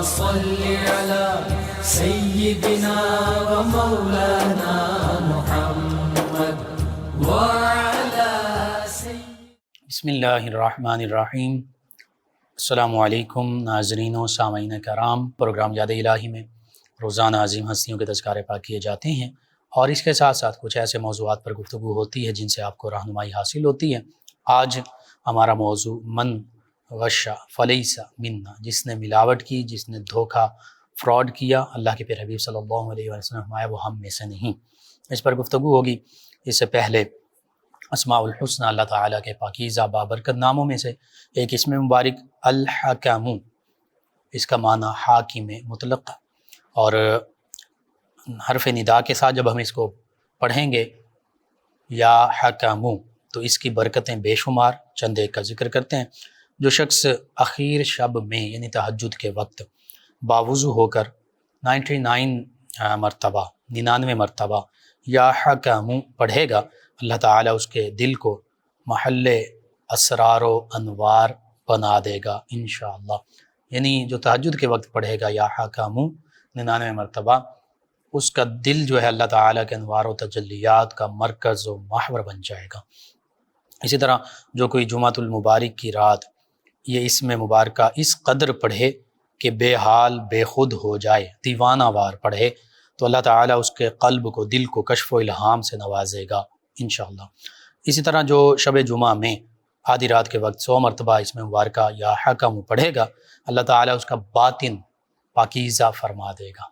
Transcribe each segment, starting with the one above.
صل على سيدنا ومولانا محمد وعلى بسم اللہ الرحمن الرحیم۔ السلام علیکم ناظرین و سامعین کرام، پروگرام یاد الہی میں روزانہ عظیم ہستیوں کے تذکارے پاک کیے جاتے ہیں اور اس کے ساتھ ساتھ کچھ ایسے موضوعات پر گفتگو ہوتی ہے جن سے آپ کو رہنمائی حاصل ہوتی ہے۔ آج ہمارا موضوع من غش فلیس منا، جس نے ملاوٹ کی، جس نے دھوکہ فراڈ کیا، اللہ کے پیارے حبیب صلی اللہ علیہ وسلم فرمایا وہ ہم میں سے نہیں۔ اس پر گفتگو ہوگی۔ اس سے پہلے اسماء الحسنى اللہ تعالیٰ کے پاکیزہ بابرکت ناموں میں سے ایک اسم مبارک الحکم، اس کا معنی حاکم مطلق، اور حرف ندا کے ساتھ جب ہم اس کو پڑھیں گے یا حکم تو اس کی برکتیں بے شمار، چند ایک کا ذکر کرتے ہیں۔ جو شخص اخیر شب میں یعنی تہجد کے وقت باوضو ہو کر 99 مرتبہ یا حکم پڑھے گا، اللہ تعالیٰ اس کے دل کو محل اسرار و انوار بنا دے گا انشاءاللہ۔ یعنی جو تہجد کے وقت پڑھے گا یا حکم 99 مرتبہ، اس کا دل جو ہے اللہ تعالیٰ کے انوار و تجلیات کا مرکز و محور بن جائے گا۔ اسی طرح جو کوئی جمعۃ المبارک کی رات یہ اسم مبارکہ اس قدر پڑھے کہ بے حال بے خود ہو جائے، دیوانہ وار پڑھے، تو اللہ تعالیٰ اس کے قلب کو، دل کو کشف و الہام سے نوازے گا انشاءاللہ۔ اسی طرح جو شب جمعہ میں آدھی رات کے وقت 100 مرتبہ اسم مبارکہ یا حکم پڑھے گا، اللہ تعالیٰ اس کا باطن پاکیزہ فرما دے گا۔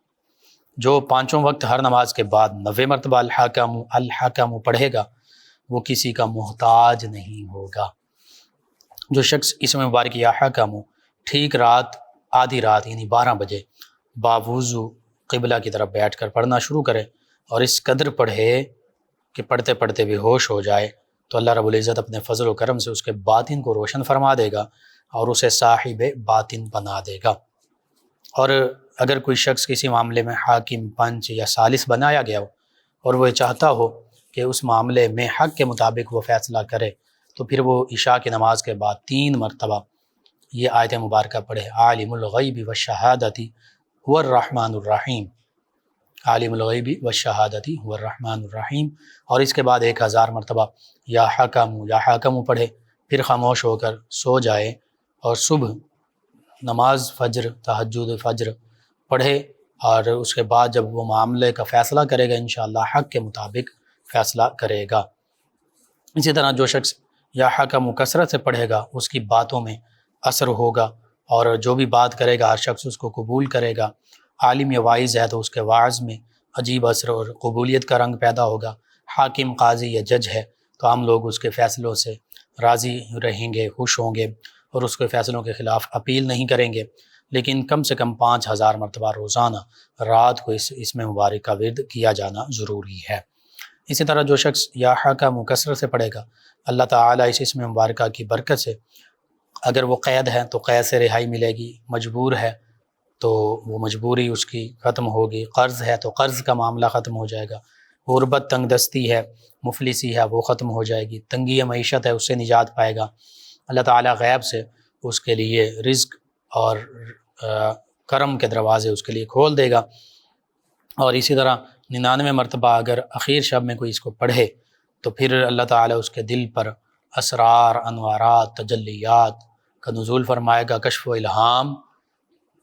جو 5 وقت ہر نماز کے بعد 90 مرتبہ الحکم پڑھے گا، وہ کسی کا محتاج نہیں ہوگا۔ جو شخص اسم مبارک یا حکم ٹھیک رات آدھی رات یعنی 12 بجے باوضو قبلہ کی طرف بیٹھ کر پڑھنا شروع کرے اور اس قدر پڑھے کہ پڑھتے پڑھتے بے ہوش ہو جائے، تو اللہ رب العزت اپنے فضل و کرم سے اس کے باطن کو روشن فرما دے گا اور اسے صاحب باطن بنا دے گا۔ اور اگر کوئی شخص کسی معاملے میں حاکم، پنچ یا ثالث بنایا گیا ہو اور وہ چاہتا ہو کہ اس معاملے میں حق کے مطابق وہ فیصلہ کرے، تو پھر وہ عشاء کی نماز کے بعد 3 مرتبہ یہ آیت مبارکہ پڑھے، عالم الغیب والشہادۃ هو الرحمن الرحیم، عالم الغیب والشہادۃ هو الرحمن الرحیم، اور اس کے بعد 1000 مرتبہ یا حکم پڑھے، پھر خاموش ہو کر سو جائے اور صبح نماز فجر، تہجد فجر پڑھے، اور اس کے بعد جب وہ معاملے کا فیصلہ کرے گا انشاءاللہ حق کے مطابق فیصلہ کرے گا۔ اسی طرح جو شخص یا حکم کثرت سے پڑھے گا اس کی باتوں میں اثر ہوگا، اور جو بھی بات کرے گا ہر شخص اس کو قبول کرے گا۔ عالم یا واعظ ہے تو اس کے واعظ میں عجیب اثر اور قبولیت کا رنگ پیدا ہوگا۔ حاکم، قاضی یا جج ہے تو عام لوگ اس کے فیصلوں سے راضی رہیں گے، خوش ہوں گے اور اس کے فیصلوں کے خلاف اپیل نہیں کریں گے، لیکن کم سے کم 5000 مرتبہ روزانہ رات کو اسم مبارک کا ورد کیا جانا ضروری ہے۔ اسی طرح جو شخص یا حکم کثرت سے پڑھے گا، اللہ تعالیٰ اس اسم مبارکہ کی برکت سے، اگر وہ قید ہے تو قید سے رہائی ملے گی، مجبور ہے تو وہ مجبوری اس کی ختم ہوگی، قرض ہے تو قرض کا معاملہ ختم ہو جائے گا، غربت، تنگ دستی ہے، مفلسی ہے وہ ختم ہو جائے گی، تنگی معیشت ہے اس سے نجات پائے گا۔ اللہ تعالیٰ غیب سے اس کے لیے رزق اور کرم کے دروازے اس کے لیے کھول دے گا۔ اور اسی طرح 99 مرتبہ اگر اخیر شب میں کوئی اس کو پڑھے تو پھر اللہ تعالیٰ اس کے دل پر اسرار، انوارات، تجلیات کا نزول فرمائے گا، کشف و الہام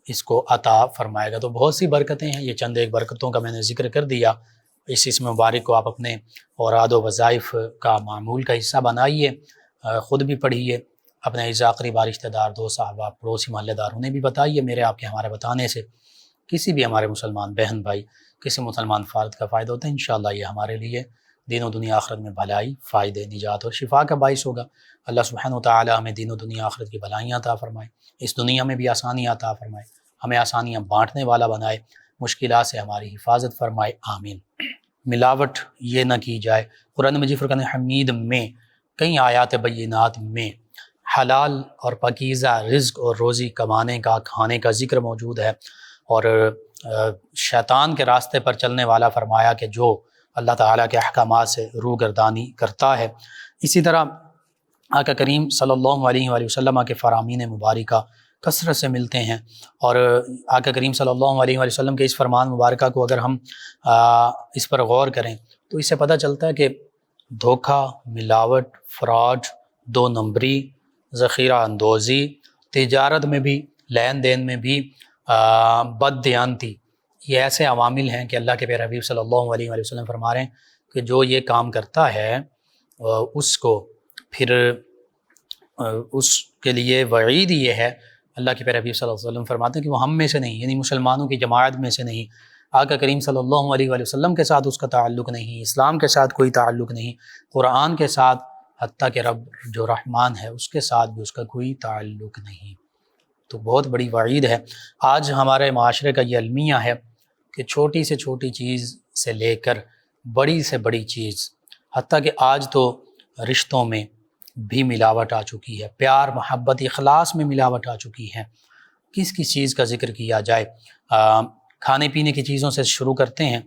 اس کو عطا فرمائے گا۔ تو بہت سی برکتیں ہیں، یہ چند ایک برکتوں کا میں نے ذکر کر دیا۔ اس اسم مبارک کو آپ اپنے اوراد و وظائف کا معمول کا حصہ بنائیے، خود بھی پڑھیے، اپنے اعزاء قریبا رشتہ دار، دوست، صحابہ، پڑوسی، محلے دار انہیں بھی بتائیے۔ میرے آپ کے ہمارے بتانے سے کسی بھی ہمارے مسلمان بہن بھائی، کسی مسلمان فرد کا فائدہ ہوتا ہے، انشاءاللہ یہ ہمارے لیے دین و دنیا آخرت میں بھلائی، فائدے، نجات اور شفا کا باعث ہوگا۔ اللہ سبحانہ و تعالی ہمیں دین و دنیا آخرت کی بھلائیاں عطا فرمائے، اس دنیا میں بھی آسانیاں عطا فرمائے، ہمیں آسانیاں بانٹنے والا بنائے، مشکلات سے ہماری حفاظت فرمائے، آمین۔ ملاوٹ یہ نہ کی جائے۔ قرآن مجید فرقان حمید میں کئی آیات بینات میں حلال اور پاکیزہ رزق اور روزی کمانے کا، کھانے کا ذکر موجود ہے، اور شیطان کے راستے پر چلنے والا فرمایا کہ جو اللہ تعالیٰ کے احکامات سے روگردانی کرتا ہے۔ اسی طرح آقا کریم صلی اللہ علیہ وآلہ وسلم کے فرامین مبارکہ کثرت سے ملتے ہیں۔ اور آقا کریم صلی اللہ علیہ وآلہ وسلم کے اس فرمان مبارکہ کو اگر ہم اس پر غور کریں تو اس سے پتہ چلتا ہے کہ دھوکہ، ملاوٹ، فراڈ، دو نمبری، ذخیرہ اندوزی، تجارت میں بھی، لین دین میں بھی، بد دیانتی، یہ ایسے عوامل ہیں کہ اللہ کے پیارے حبیب صلی اللہ علیہ وآلہ وسلم فرما رہے ہیں کہ جو یہ کام کرتا ہے اس کو پھر اس کے لیے وعید یہ ہے، اللہ کے پیارے حبیب صلی اللہ علیہ وسلم فرماتے ہیں کہ وہ ہم میں سے نہیں، یعنی مسلمانوں کی جماعت میں سے نہیں، آقا کریم صلی اللہ علیہ وآلہ وسلم کے ساتھ اس کا تعلق نہیں، اسلام کے ساتھ کوئی تعلق نہیں، قرآن کے ساتھ، حتیٰ کہ رب جو رحمان ہے اس کے ساتھ بھی اس کا کوئی تعلق نہیں۔ تو بہت بڑی وعید ہے۔ آج ہمارے معاشرے کا یہ المیہ ہے کہ چھوٹی سے چھوٹی چیز سے لے کر بڑی سے بڑی چیز، حتیٰ کہ آج تو رشتوں میں بھی ملاوٹ آ چکی ہے، پیار، محبت، اخلاص میں ملاوٹ آ چکی ہے۔ کس کس چیز کا ذکر کیا جائے؟ کھانے پینے کی چیزوں سے شروع کرتے ہیں۔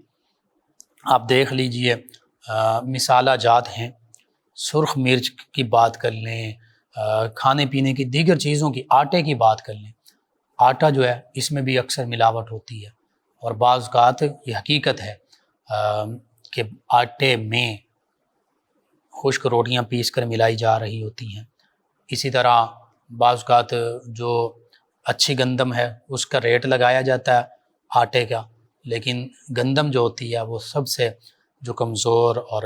آپ دیکھ لیجئے، مسالہ جات ہیں، سرخ مرچ کی بات کر لیں، کھانے پینے کی دیگر چیزوں کی، آٹے کی بات کر لیں، آٹا جو ہے اس میں بھی اکثر ملاوٹ ہوتی ہے، اور بعض اوقات یہ حقیقت ہے کہ آٹے میں خشک روٹیاں پیس کر ملائی جا رہی ہوتی ہیں۔ اسی طرح بعض اوقات جو اچھی گندم ہے اس کا ریٹ لگایا جاتا ہے آٹے کا، لیکن گندم جو ہوتی ہے وہ سب سے جو کمزور اور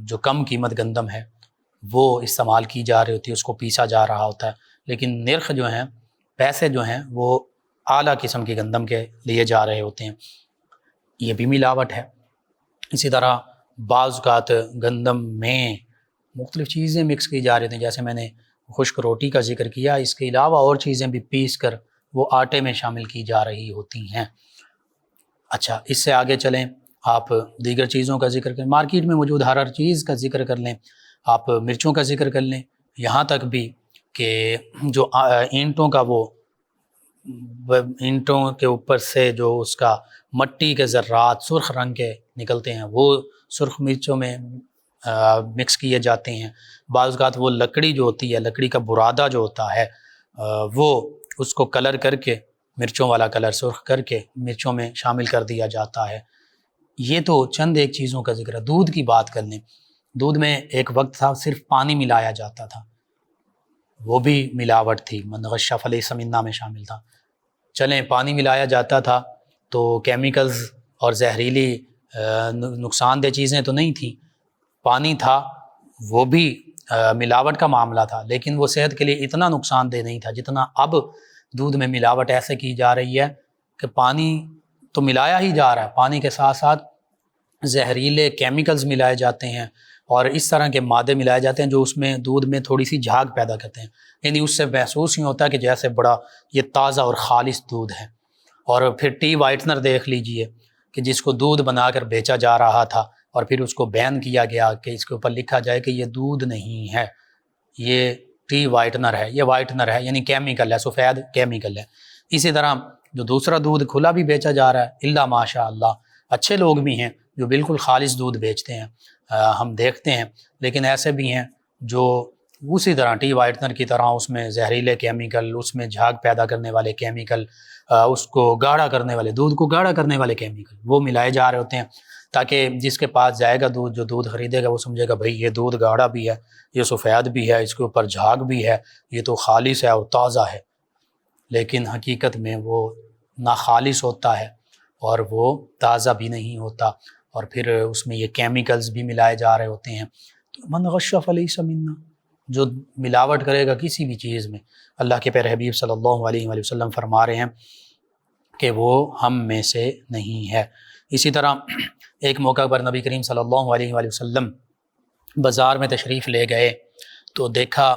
جو کم قیمت گندم ہے وہ استعمال کی جا رہی ہوتی ہے، اس کو پیسا جا رہا ہوتا ہے، لیکن نرخ جو ہیں، پیسے جو ہیں وہ اعلیٰ قسم کی گندم کے لیے جا رہے ہوتے ہیں، یہ بھی ملاوٹ ہے۔ اسی طرح بعض اوقات گندم میں مختلف چیزیں مکس کی جا رہی تھیں، جیسے میں نے خشک روٹی کا ذکر کیا، اس کے علاوہ اور چیزیں بھی پیس کر وہ آٹے میں شامل کی جا رہی ہوتی ہیں۔ اچھا، اس سے آگے چلیں، آپ دیگر چیزوں کا ذکر کریں، مارکیٹ میں موجود ہر چیز کا ذکر کر لیں، آپ مرچوں کا ذکر کر لیں، یہاں تک بھی کہ جو اینٹوں کا وہ اینٹوں کے اوپر سے جو اس کا مٹی کے ذرات سرخ رنگ کے نکلتے ہیں وہ سرخ مرچوں میں مکس کیے جاتے ہیں۔ بعض اوقات وہ لکڑی جو ہوتی ہے، لکڑی کا برادہ جو ہوتا ہے، وہ اس کو کلر کر کے، مرچوں والا کلر سرخ کر کے مرچوں میں شامل کر دیا جاتا ہے۔ یہ تو چند ایک چیزوں کا ذکر ہے۔ دودھ کی بات کر لیں، دودھ میں ایک وقت تھا صرف پانی ملایا جاتا تھا، وہ بھی ملاوٹ تھی، من غش فلیس منا میں شامل تھا۔ چلیں، پانی ملایا جاتا تھا تو کیمیکلز اور زہریلی نقصان دہ چیزیں تو نہیں تھیں، پانی تھا وہ بھی ملاوٹ کا معاملہ تھا، لیکن وہ صحت کے لیے اتنا نقصان دہ نہیں تھا جتنا اب دودھ میں ملاوٹ ایسے کی جا رہی ہے کہ پانی تو ملایا ہی جا رہا ہے، پانی کے ساتھ ساتھ زہریلے کیمیکلز ملائے جاتے ہیں اور اس طرح کے مادے ملائے جاتے ہیں جو اس میں دودھ میں تھوڑی سی جھاگ پیدا کرتے ہیں، یعنی اس سے محسوس ہی ہوتا ہے کہ جیسے بڑا یہ تازہ اور خالص دودھ ہے۔ اور پھر ٹی وائٹنر دیکھ لیجئے کہ جس کو دودھ بنا کر بیچا جا رہا تھا اور پھر اس کو بین کیا گیا کہ اس کے اوپر لکھا جائے کہ یہ دودھ نہیں ہے، یہ ٹی وائٹنر ہے، یہ وائٹنر ہے، یعنی کیمیکل ہے، سفید کیمیکل ہے۔ اسی طرح جو دوسرا دودھ کھلا بھی بیچا جا رہا ہے، الا ماشاء اللہ اچھے لوگ بھی ہیں جو بالکل خالص دودھ بیچتے ہیں، ہم دیکھتے ہیں، لیکن ایسے بھی ہیں جو اسی طرح ٹی وائٹنر کی طرح اس میں زہریلے کیمیکل، اس میں جھاگ پیدا کرنے والے کیمیکل، اس کو گاڑھا کرنے والے، دودھ کو گاڑھا کرنے والے کیمیکل وہ ملائے جا رہے ہوتے ہیں، تاکہ جس کے پاس جائے گا دودھ، جو دودھ خریدے گا وہ سمجھے گا بھئی یہ دودھ گاڑھا بھی ہے، یہ سفید بھی ہے، اس کے اوپر جھاگ بھی ہے، یہ تو خالص ہے اور تازہ ہے، لیکن حقیقت میں وہ نہ خالص ہوتا ہے اور وہ تازہ بھی نہیں ہوتا، اور پھر اس میں یہ کیمیکلز بھی ملائے جا رہے ہوتے ہیں۔ تو من غش فلیس منا، جو ملاوٹ کرے گا کسی بھی چیز میں، اللہ کے پیارے حبیب صلی اللہ علیہ وآلہ وسلم فرما رہے ہیں کہ وہ ہم میں سے نہیں ہے۔ اسی طرح ایک موقع پر نبی کریم صلی اللہ علیہ وآلہ وسلم بازار میں تشریف لے گئے تو دیکھا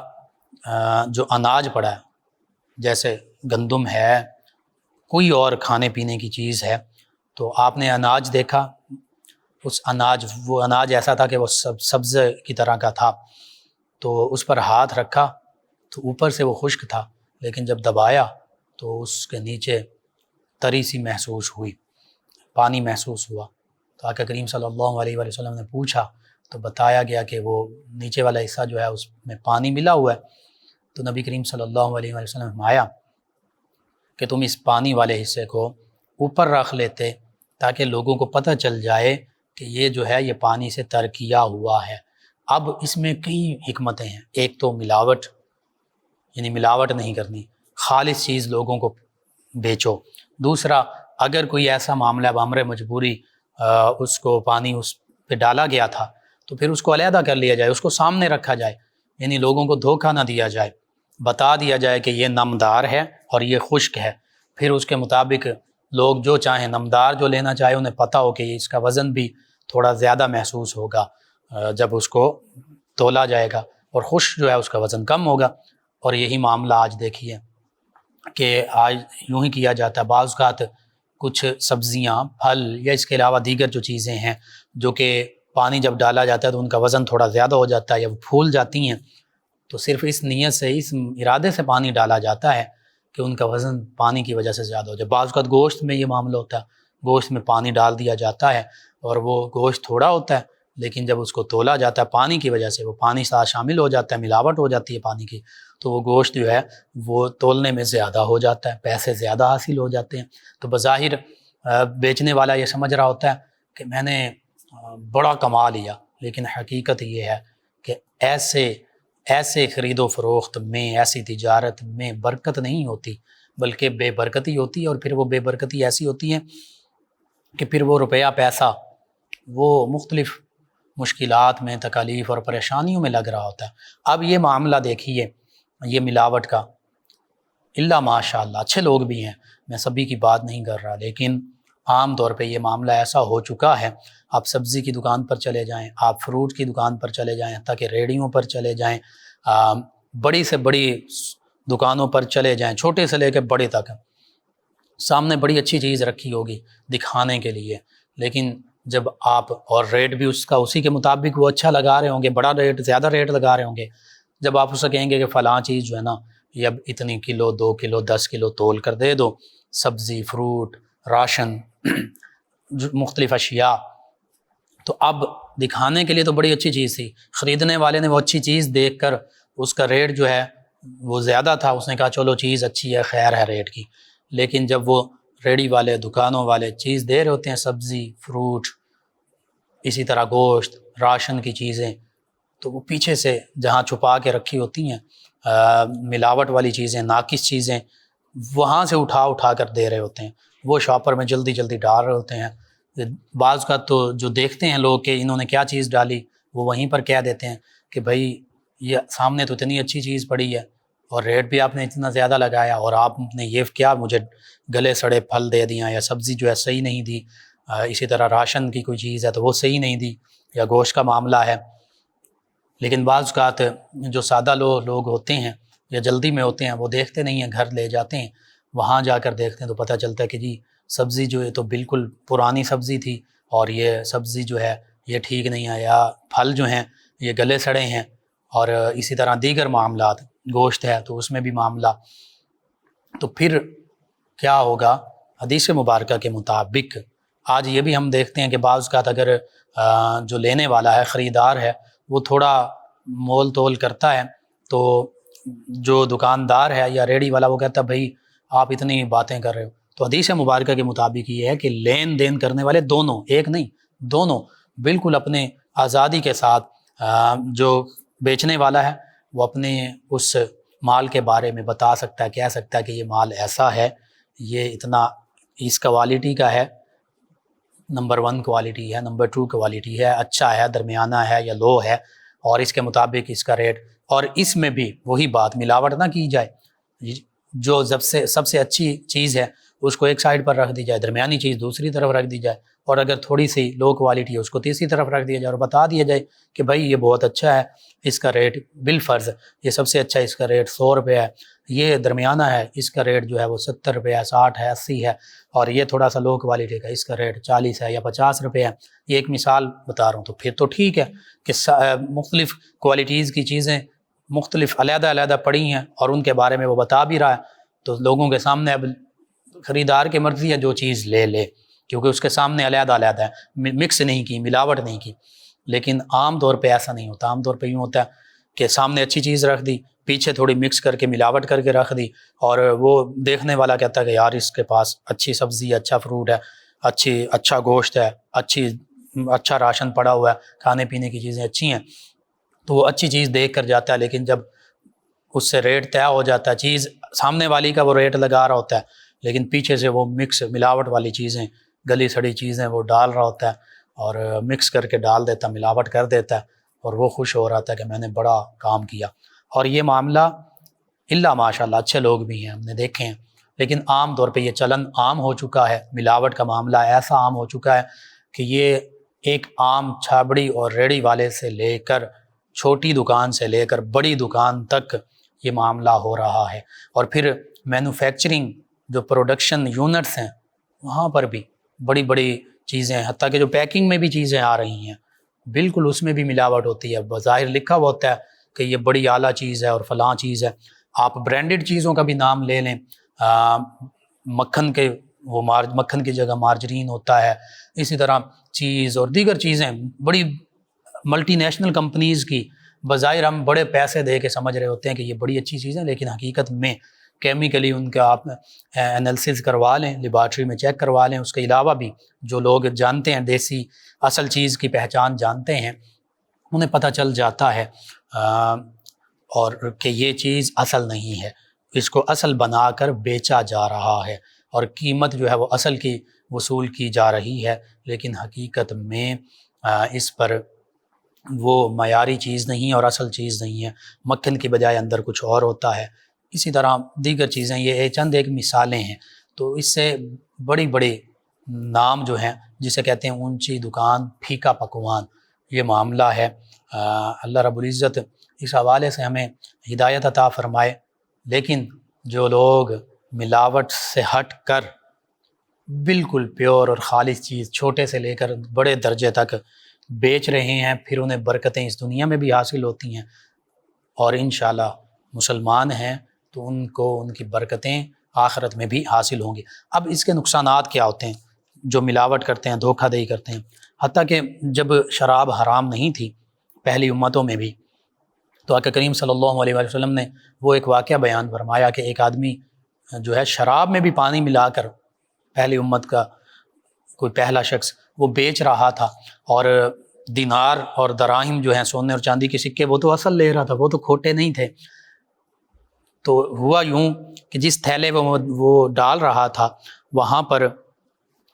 جو اناج پڑا ہے، جیسے گندم ہے، کوئی اور کھانے پینے کی چیز ہے، تو آپ نے اناج دیکھا، وہ اناج ایسا تھا کہ وہ سبز کی طرح کا تھا، تو اس پر ہاتھ رکھا تو اوپر سے وہ خشک تھا، لیکن جب دبایا تو اس کے نیچے تری سی محسوس ہوئی، پانی محسوس ہوا، تو آقا کریم صلی اللہ علیہ وآلہ وسلم نے پوچھا تو بتایا گیا کہ وہ نیچے والا حصہ جو ہے اس میں پانی ملا ہوا ہے۔ تو نبی کریم صلی اللہ علیہ وسلم نے فرمایا کہ تم اس پانی والے حصے کو اوپر رکھ لیتے تاکہ لوگوں کو پتہ چل جائے کہ یہ جو ہے یہ پانی سے تر کیا ہوا ہے۔ اب اس میں کئی حکمتیں ہیں۔ ایک تو ملاوٹ، یعنی ملاوٹ نہیں کرنی، خالص چیز لوگوں کو بیچو۔ دوسرا، اگر کوئی ایسا معاملہ بامر مجبوری اس کو پانی اس پہ ڈالا گیا تھا تو پھر اس کو علیحدہ کر لیا جائے، اس کو سامنے رکھا جائے، یعنی لوگوں کو دھوکہ نہ دیا جائے، بتا دیا جائے کہ یہ نمدار ہے اور یہ خشک ہے، پھر اس کے مطابق لوگ جو چاہیں، نمدار جو لینا چاہے انہیں پتہ ہو کہ اس کا وزن بھی تھوڑا زیادہ محسوس ہوگا جب اس کو تولا جائے گا، اور خشک جو ہے اس کا وزن کم ہوگا۔ اور یہی معاملہ آج دیکھیے کہ آج یوں ہی کیا جاتا ہے۔ بعض اوقات کچھ سبزیاں، پھل یا اس کے علاوہ دیگر جو چیزیں ہیں جو کہ پانی جب ڈالا جاتا ہے تو ان کا وزن تھوڑا زیادہ ہو جاتا ہے یا وہ پھول جاتی ہیں، تو صرف اس نیت سے، اس ارادے سے پانی ڈالا جاتا ہے کہ ان کا وزن پانی کی وجہ سے زیادہ ہو جائے۔ بعض اوقات گوشت میں یہ معاملہ ہوتا ہے، گوشت میں پانی ڈال دیا جاتا ہے اور وہ گوشت تھوڑا ہوتا ہے، لیکن جب اس کو تولا جاتا ہے پانی کی وجہ سے وہ پانی ساتھ شامل ہو جاتا ہے، ملاوٹ ہو جاتی ہے پانی کی، تو وہ گوشت جو ہے وہ تولنے میں زیادہ ہو جاتا ہے، پیسے زیادہ حاصل ہو جاتے ہیں۔ تو بظاہر بیچنے والا یہ سمجھ رہا ہوتا ہے کہ میں نے بڑا کما لیا، لیکن حقیقت یہ ہے کہ ایسے خرید و فروخت میں، ایسی تجارت میں برکت نہیں ہوتی، بلکہ بے برکتی ہوتی ہے، اور پھر وہ بے برکتی ایسی ہوتی ہے کہ پھر وہ روپیہ پیسہ وہ مختلف مشکلات میں، تکالیف اور پریشانیوں میں لگ رہا ہوتا ہے۔ اب یہ معاملہ دیکھیے، یہ ملاوٹ کا، اللہ ماشاء اللہ اچھے لوگ بھی ہیں، میں سبھی کی بات نہیں کر رہا، لیکن عام طور پہ یہ معاملہ ایسا ہو چکا ہے۔ آپ سبزی کی دکان پر چلے جائیں، آپ فروٹ کی دکان پر چلے جائیں، تاکہ ریڑھیوں پر چلے جائیں، بڑی سے بڑی دکانوں پر چلے جائیں، چھوٹے سے لے کے بڑے تک، سامنے بڑی اچھی چیز رکھی ہوگی دکھانے کے لیے، لیکن جب آپ، اور ریٹ بھی اس کا اسی کے مطابق وہ اچھا لگا رہے ہوں گے، بڑا ریٹ، زیادہ ریٹ لگا رہے ہوں گے، جب آپ اسے کہیں گے کہ فلاں چیز جو ہے نا یہ اب اتنی کلو، 2 کلو، 10 کلو تول کر دے دو، سبزی، فروٹ، راشن، مختلف اشیاء، تو اب دکھانے کے لیے تو بڑی اچھی چیز تھی، خریدنے والے نے وہ اچھی چیز دیکھ کر اس کا ریٹ جو ہے وہ زیادہ تھا، اس نے کہا چلو چیز اچھی ہے، خیر ہے ریٹ کی، لیکن جب وہ ریڑھی والے، دکانوں والے چیز دے رہے ہوتے ہیں، سبزی، فروٹ، اسی طرح گوشت، راشن کی چیزیں، تو وہ پیچھے سے جہاں چھپا کے رکھی ہوتی ہیں ملاوٹ والی چیزیں، ناقص چیزیں، وہاں سے اٹھا کر دے رہے ہوتے ہیں، وہ شاپر میں جلدی جلدی ڈال رہے ہوتے ہیں۔ بعض کا تو جو دیکھتے ہیں لوگ کہ انہوں نے کیا چیز ڈالی، وہ وہیں پر کہہ دیتے ہیں کہ بھائی یہ سامنے تو اتنی اچھی چیز پڑی ہے اور ریٹ بھی آپ نے اتنا زیادہ لگایا، اور آپ نے یہ کیا مجھے گلے سڑے پھل دے دیا، یا سبزی جو ہے صحیح نہیں دی، اسی طرح راشن کی کوئی چیز ہے تو وہ صحیح نہیں دی، یا گوشت کا معاملہ ہے۔ لیکن بعض اوقات جو سادہ لوگ ہوتے ہیں یا جلدی میں ہوتے ہیں، وہ دیکھتے نہیں ہیں، گھر لے جاتے ہیں، وہاں جا کر دیکھتے ہیں تو پتہ چلتا ہے کہ جی سبزی جو ہے تو بالکل پرانی سبزی تھی، اور یہ سبزی جو ہے یہ ٹھیک نہیں ہے، یا پھل جو ہیں یہ گلے سڑے ہیں، اور اسی طرح دیگر معاملات، گوشت ہے تو اس میں بھی معاملہ۔ تو پھر کیا ہوگا؟ حدیث مبارکہ کے مطابق آج یہ بھی ہم دیکھتے ہیں کہ بعض اوقات اگر جو لینے والا ہے، خریدار ہے، وہ تھوڑا مول تول کرتا ہے، تو جو دکاندار ہے یا ریڑھی والا وہ کہتا ہے بھائی آپ اتنی باتیں کر رہے ہو۔ تو حدیث مبارکہ کے مطابق یہ ہے کہ لین دین کرنے والے دونوں، ایک نہیں دونوں، بالکل اپنے آزادی کے ساتھ، جو بیچنے والا ہے وہ اپنے اس مال کے بارے میں بتا سکتا ہے، کہہ سکتا ہے کہ یہ مال ایسا ہے، یہ اتنا اس کوالٹی کا ہے، نمبر 1 کوالٹی ہے، نمبر 2 کوالٹی ہے، اچھا ہے، درمیانہ ہے یا لو ہے، اور اس کے مطابق اس کا ریٹ۔ اور اس میں بھی وہی بات، ملاوٹ نہ کی جائے، جو سب سے اچھی چیز ہے اس کو ایک سائڈ پر رکھ دی جائے، درمیانی چیز دوسری طرف رکھ دی جائے، اور اگر تھوڑی سی لو کوالٹی ہے اس کو تیسری طرف رکھ دیا جائے، اور بتا دیا جائے کہ بھائی یہ بہت اچھا ہے، اس کا ریٹ بالفرض، یہ سب سے اچھا، اس کا ریٹ 100 روپے ہے، یہ درمیانہ ہے، اس کا ریٹ جو ہے وہ 70 روپے ہے، 60 ہے، 80 ہے، اور یہ تھوڑا سا لو کوالٹی کا، اس کا ریٹ 40 ہے یا 50 روپے ہے۔ یہ ایک مثال بتا رہا ہوں، تو پھر تو ٹھیک ہے کہ مختلف کوالٹیز کی چیزیں مختلف علیحدہ پڑی ہیں اور ان کے بارے میں وہ بتا بھی رہا ہے، تو لوگوں کے سامنے اب خریدار کی مرضی ہے جو چیز لے، کیونکہ اس کے سامنے علیحدہ ہے، مکس نہیں کی، ملاوٹ نہیں کی۔ لیکن عام طور پہ ایسا نہیں ہوتا، عام طور پہ یوں ہوتا ہے کہ سامنے اچھی چیز رکھ دی، پیچھے تھوڑی مکس کر کے ملاوٹ کر کے رکھ دی، اور وہ دیکھنے والا کہتا ہے کہ یار اس کے پاس اچھی سبزی، اچھا فروٹ ہے، اچھا گوشت ہے، اچھا راشن پڑا ہوا ہے، کھانے پینے کی چیزیں اچھی ہیں، تو وہ اچھی چیز دیکھ کر جاتا ہے، لیکن جب اس سے ریٹ طے ہو جاتا ہے، چیز سامنے والی کا وہ ریٹ لگا رہا ہوتا ہے، لیکن پیچھے سے وہ مکس ملاوٹ والی چیزیں، گلی سڑی چیزیں وہ ڈال رہا ہوتا ہے، اور مکس کر کے ڈال دیتا ہے، ملاوٹ کر دیتا ہے، اور وہ خوش ہو رہا تھا کہ میں نے بڑا کام کیا۔ اور یہ معاملہ اللہ ماشاء اللہ اچھے لوگ بھی ہیں، ہم نے دیکھے ہیں، لیکن عام طور پہ یہ چلن عام ہو چکا ہے، ملاوٹ کا معاملہ ایسا عام ہو چکا ہے کہ یہ ایک عام چھابڑی اور ریڑھی والے سے لے کر چھوٹی دکان سے لے کر بڑی دکان تک یہ معاملہ ہو رہا ہے، اور پھر مینوفیکچرنگ جو پروڈکشن یونٹس ہیں وہاں پر بھی بڑی بڑی چیزیں، حتیٰ کہ جو پیکنگ میں بھی چیزیں آ رہی ہیں بالکل اس میں بھی ملاوٹ ہوتی ہے، بظاہر لکھا ہوا ہوتا ہے کہ یہ بڑی اعلیٰ چیز ہے اور فلاں چیز ہے۔ آپ برانڈڈ چیزوں کا بھی نام لے لیں، مکھن کے وہ مکھن کی جگہ مارجرین ہوتا ہے، اسی طرح چیز اور دیگر چیزیں بڑی ملٹی نیشنل کمپنیز کی، بظاہر ہم بڑے پیسے دے کے سمجھ رہے ہوتے ہیں کہ یہ بڑی اچھی چیزیں، لیکن حقیقت میں کیمیکلی ان کا آپ انالیسس کروا لیں، لیبارٹری میں چیک کروا لیں، اس کے علاوہ بھی جو لوگ جانتے ہیں دیسی اصل چیز کی پہچان جانتے ہیں انہیں پتہ چل جاتا ہے اور کہ یہ چیز اصل نہیں ہے، اس کو اصل بنا کر بیچا جا رہا ہے، اور قیمت جو ہے وہ اصل کی وصول کی جا رہی ہے، لیکن حقیقت میں اس پر وہ معیاری چیز نہیں اور اصل چیز نہیں ہے، مکھن کی بجائے اندر کچھ اور ہوتا ہے، اسی طرح دیگر چیزیں، یہ چند ایک مثالیں ہیں۔ تو اس سے بڑی بڑی نام جو ہیں جسے کہتے ہیں اونچی دکان پھیکا پکوان، یہ معاملہ ہے۔ اللہ رب العزت اس حوالے سے ہمیں ہدایت عطا فرمائے، لیکن جو لوگ ملاوٹ سے ہٹ کر بالکل پیور اور خالص چیز چھوٹے سے لے کر بڑے درجے تک بیچ رہے ہیں، پھر انہیں برکتیں اس دنیا میں بھی حاصل ہوتی ہیں، اور انشاءاللہ مسلمان ہیں تو ان کو ان کی برکتیں آخرت میں بھی حاصل ہوں گی۔ اب اس کے نقصانات کیا ہوتے ہیں؟ جو ملاوٹ کرتے ہیں، دھوکہ دہی کرتے ہیں، حتیٰ کہ جب شراب حرام نہیں تھی پہلی امتوں میں بھی، تو آقا کریم صلی اللہ علیہ وسلم نے وہ ایک واقعہ بیان فرمایا کہ ایک آدمی جو ہے شراب میں بھی پانی ملا کر پہلی امت کا کوئی پہلا شخص وہ بیچ رہا تھا، اور دینار اور دراہم جو ہیں سونے اور چاندی کے سکے وہ تو اصل لے رہا تھا، وہ تو کھوٹے نہیں تھے۔ تو ہوا یوں کہ جس تھیلے وہ ڈال رہا تھا وہاں پر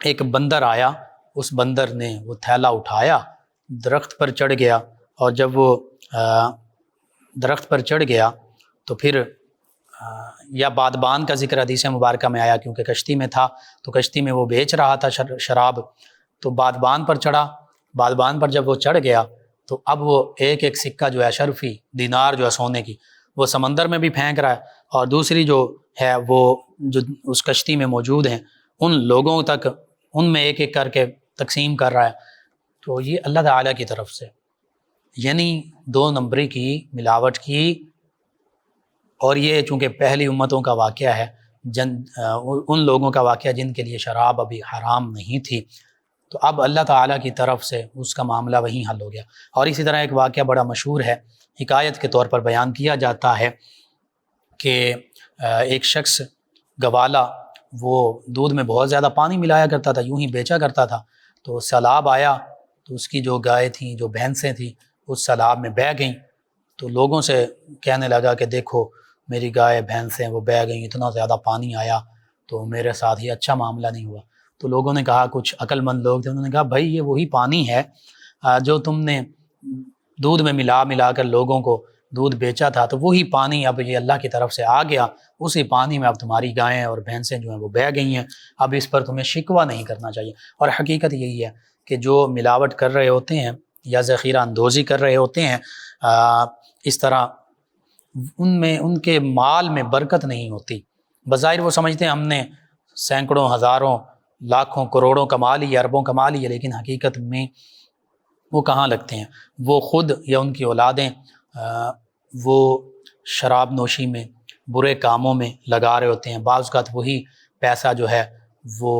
ایک بندر آیا، اس بندر نے وہ تھیلا اٹھایا، درخت پر چڑھ گیا، اور جب وہ درخت پر چڑھ گیا تو پھر یا بادبان کا ذکر حدیث مبارکہ میں آیا، کیونکہ کشتی میں تھا تو کشتی میں وہ بیچ رہا تھا شراب، تو بادبان پر چڑھا، بادبان پر جب وہ چڑھ گیا تو اب وہ ایک ایک سکہ جو ہے شرفی دینار جو ہے سونے کی وہ سمندر میں بھی پھینک رہا ہے، اور دوسری جو ہے وہ جو اس کشتی میں موجود ہیں ان لوگوں تک ان میں ایک ایک کر کے تقسیم کر رہا ہے۔ تو یہ اللہ تعالیٰ کی طرف سے، یعنی 2 نمبری کی ملاوٹ کی، اور یہ چونکہ پہلی امتوں کا واقعہ ہے، ان لوگوں کا واقعہ جن کے لیے شراب ابھی حرام نہیں تھی، تو اب اللہ تعالیٰ کی طرف سے اس کا معاملہ وہیں حل ہو گیا۔ اور اسی طرح ایک واقعہ بڑا مشہور ہے، حکایت کے طور پر بیان کیا جاتا ہے کہ ایک شخص گوالا وہ دودھ میں بہت زیادہ پانی ملایا کرتا تھا، یوں ہی بیچا کرتا تھا، تو سیلاب آیا تو اس کی جو گائے تھیں، جو بھینسیں تھیں، اس سیلاب میں بہہ گئیں، تو لوگوں سے کہنے لگا کہ دیکھو میری گائے بھینسیں وہ بہہ گئیں، اتنا زیادہ پانی آیا تو میرے ساتھ یہ اچھا معاملہ نہیں ہوا۔ تو لوگوں نے کہا، کچھ عقل مند لوگ تھے، انہوں نے کہا بھائی یہ وہی پانی ہے جو تم نے دودھ میں ملا کر لوگوں کو دودھ بیچا تھا، تو وہی پانی اب یہ اللہ کی طرف سے آ گیا، اسی پانی میں اب تمہاری گائیں اور بھینسیں جو ہیں وہ بہہ گئی ہیں، اب اس پر تمہیں شکوہ نہیں کرنا چاہیے۔ اور حقیقت یہی ہے کہ جو ملاوٹ کر رہے ہوتے ہیں یا ذخیرہ اندوزی کر رہے ہوتے ہیں، اس طرح ان کے مال میں برکت نہیں ہوتی۔ بظاہر وہ سمجھتے ہیں ہم نے سینکڑوں، ہزاروں، لاکھوں، کروڑوں کما لی، اربوں کما لی، لیکن حقیقت میں وہ کہاں لگتے ہیں؟ وہ خود یا ان کی اولادیں وہ شراب نوشی میں، برے کاموں میں لگا رہے ہوتے ہیں۔ بعض اوقات وہی پیسہ جو ہے وہ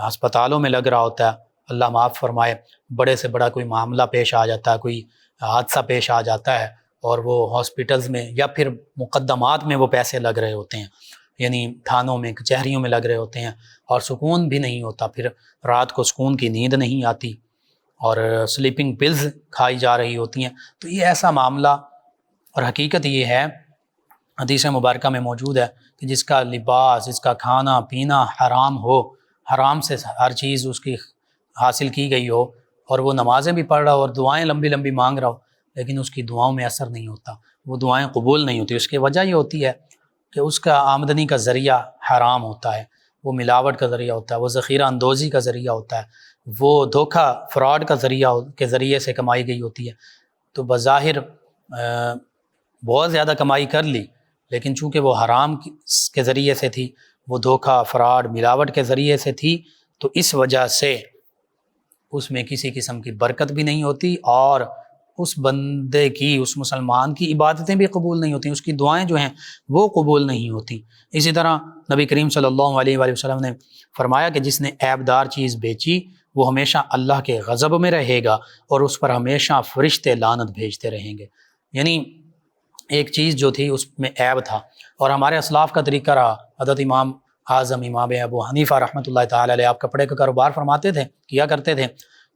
ہسپتالوں میں لگ رہا ہوتا ہے، اللہ معاف فرمائے، بڑے سے بڑا کوئی معاملہ پیش آ جاتا ہے، کوئی حادثہ پیش آ جاتا ہے اور وہ ہاسپٹلز میں یا پھر مقدمات میں وہ پیسے لگ رہے ہوتے ہیں، یعنی تھانوں میں کچہریوں میں لگ رہے ہوتے ہیں، اور سکون بھی نہیں ہوتا، پھر رات کو سکون کی نیند نہیں آتی، اور سلیپنگ پلز کھائی جا رہی ہوتی ہیں۔ تو یہ ایسا معاملہ، اور حقیقت یہ ہے، حدیث مبارکہ میں موجود ہے کہ جس کا لباس، جس کا کھانا پینا حرام ہو، حرام سے ہر چیز اس کی حاصل کی گئی ہو، اور وہ نمازیں بھی پڑھ رہا ہو اور دعائیں لمبی لمبی مانگ رہا ہو، لیکن اس کی دعاؤں میں اثر نہیں ہوتا، وہ دعائیں قبول نہیں ہوتی۔ اس کی وجہ یہ ہوتی ہے کہ اس کا آمدنی کا ذریعہ حرام ہوتا ہے، وہ ملاوٹ کا ذریعہ ہوتا ہے، وہ ذخیرہ اندوزی کا ذریعہ ہوتا ہے، وہ دھوکہ فراڈ کا ذریعہ کے ذریعے سے کمائی گئی ہوتی ہے۔ تو بظاہر بہت زیادہ کمائی کر لی، لیکن چونکہ وہ حرام کے ذریعے سے تھی، وہ دھوکہ فراڈ ملاوٹ کے ذریعے سے تھی، تو اس وجہ سے اس میں کسی قسم کی برکت بھی نہیں ہوتی، اور اس بندے کی، اس مسلمان کی عبادتیں بھی قبول نہیں ہوتی، اس کی دعائیں جو ہیں وہ قبول نہیں ہوتی۔ اسی طرح نبی کریم صلی اللہ علیہ وآلہ وسلم نے فرمایا کہ جس نے عیب دار چیز بیچی وہ ہمیشہ اللہ کے غضب میں رہے گا، اور اس پر ہمیشہ فرشتے لعنت بھیجتے رہیں گے۔ یعنی ایک چیز جو تھی اس میں عیب تھا، اور ہمارے اسلاف کا طریقہ رہا، حضرت امام اعظم امام ابو حنیفہ رحمۃ اللہ تعالی علیہ، آپ کپڑے کا کاروبار فرماتے تھے، کیا کرتے تھے،